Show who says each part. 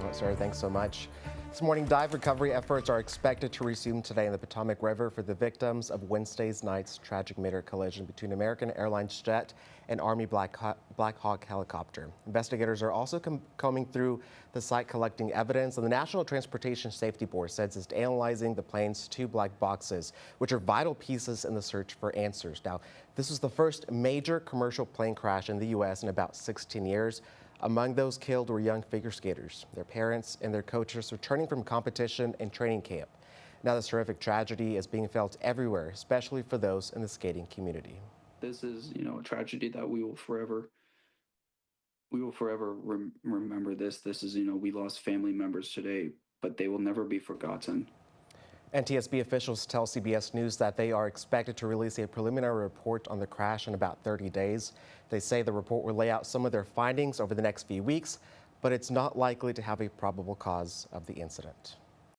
Speaker 1: Oh, sir, thanks so much. This morning, dive recovery efforts are expected to resume today in the Potomac River for the victims of Wednesday night's tragic mid-air collision between American Airlines jet and Army Black Hawk helicopter. Investigators are also combing through the site collecting evidence, and the National Transportation Safety Board says it's analyzing the plane's two black boxes, which are vital pieces in the search for answers. Now, this is the first major commercial plane crash in the U.S. in about 16 years. Among those killed were young figure skaters, their parents, and their coaches returning from competition and training camp. Now, this horrific tragedy is being felt everywhere, especially for those in the skating community.
Speaker 2: This is, a tragedy that we will forever remember this. This is, we lost family members today, but they will never be forgotten.
Speaker 1: NTSB officials tell CBS News that they are expected to release a preliminary report on the crash in about 30 days. They say the report will lay out some of their findings over the next few weeks, but it's not likely to have a probable cause of the incident.